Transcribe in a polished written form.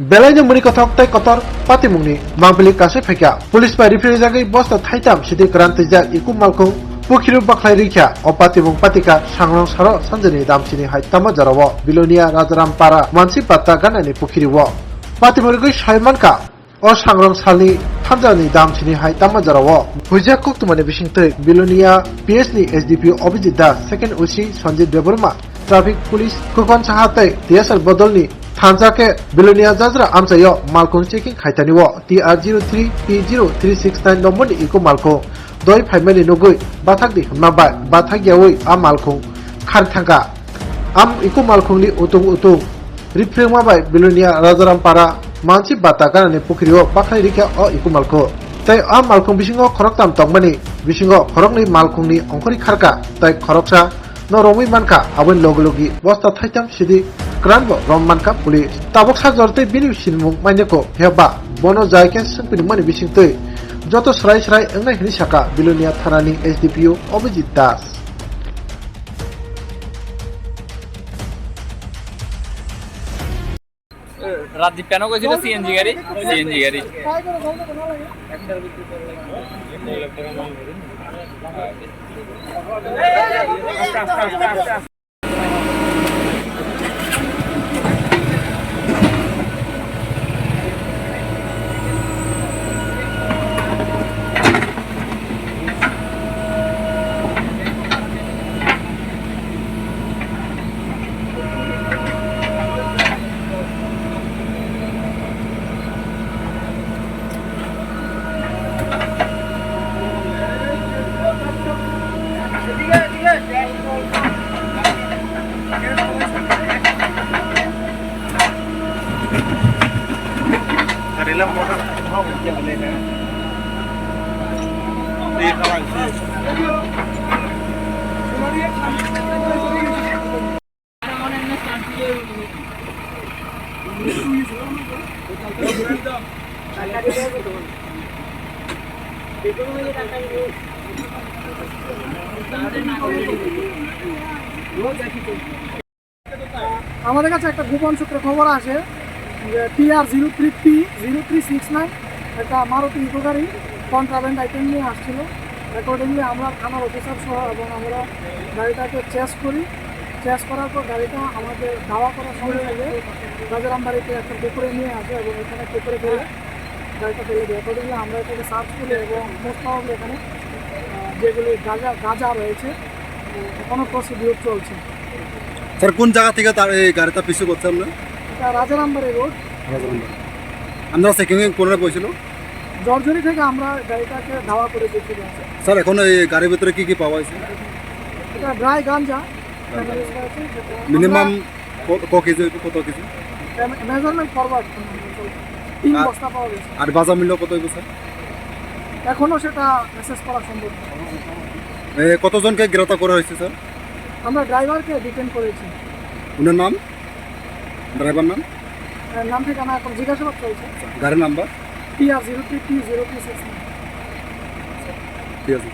बेलायनो मुनि कथक तै कतर पातिमुंनि मांबेलि कासे फैका पुलिस बाय रिफिउरि जागै बस्ता थाइताम सिदि क्रान्ति जा इकु मालखौ पुखिरु बाख्लाय रिख्या अ पातिमुं पातिका सांरं सारो सानजनि दामसिनि हाइतामा जराव बिलोनिया राजाराम पारा मानसि पात्ता गानानि पुखिरिव पातिमुरिगै सायमानका अ सांरं सालनि थामजानि दामसिनि हाइतामा जराव हुइजा कुक्तुमानि बिसिंतै बिलोनिया पिएसनि SDPO Abhijit Das second OC Sanjit Debbarma traffic police कुकन साहातै टीएसएल बदलनि थानजाके बिलोनिया जाजरा आमचायो मालखौ चेकिं खायतानिव TR03 P0369 नम्बरनि इको मालखौ दय फाइमानि नगै बाथाकदि हमनाबाय बाथागियावै आ मालखौ खारथांगा आम इको मालखौनि उतुं उतुं रिफ्रेमाबाय बिलोनिया राजाराम पारा मानसि बाता गानानि पुखिरिव बाख्लाय रिख्या अ इको मालखौ तै आ मालखौ बिसिङाव खरकताम तंमानि बिसिङाव खरकनि मालखौनि अंखरि खारका तै खरकसा न रमै मानका आबन लगलोगि बस्ता थाइताम सिदि क्रानबो रम मानका पुलिस ताबक साजरतै बिनि सिनमुं माइनेको हेबा बनो जायके संपिनि मानि बिसिंतै जत सराय सराय अंनाय हिनि साका बिलोनिया थानानि एसडीपीओ अभिजित दास রাজদীপ কেন কইছিল সিএনজি গাড়ি আমাদের কাছে একটা গোপন সূত্রে খবর আসে যে TR03P0369 একটা মারুতি ইকো গাড়ি কন্ট্রাব্যান্ড আইটেম নিয়ে আসছিল। অ্যাকর্ডিংলি আমরা থানার অফিসার সহ এবং আমরা গাড়িটাকে চেস করি। চেস করার পর গাড়িটা আমাদের দাওয়া করার সঙ্গে সঙ্গে রাজারামবাড়িতে একটা পুকুরে নিয়ে আসে এবং এখানে পুকুরে ফেলে গাড়িটা ফেলে দেয়। অ্যাকর্ডিংলি আমরা এটাকে সার্চ করি এবং মোস্ট প্রবাবলি এখানে যেগুলি গাঁজা রয়েছে এখনও প্রসিডিউর চলছে। স্যার কোন জায়গা থেকে তার এই গাড়িটা পিছু করছে আমরা? এটা রাজারামবাড়ি রোড। আমরা চেকিং করে বসছিল জর্জরি থেকে আমরা গাড়িটাকে ধাওয়া করে দেখতে পাচ্ছি। স্যার এখন এই গাড়ির ভিতরে কি কি পাওয়া হয়েছে? এটা ড্রাই গাঞ্জা মিনিমাম কত কেজি? মেজারমেন্ট ফরওয়ার্ড 3 বস্তা পাওয়া গেছে। আর বাজার মূল্য কত হইব স্যার? এখনো সেটা মেসেজ করা সম্ভব না। কতজনকে গ্রেপ্তার করা হয়েছে স্যার? আমরা ড্রাইভারকে ডিটেন করেছি। উনার নাম, ড্রাইভার নাম, নাম ঠিকানা এখন জিজ্ঞাসাবাদ চলছে। গাড়ির নাম্বার TR03P0369। ঠিক আছে।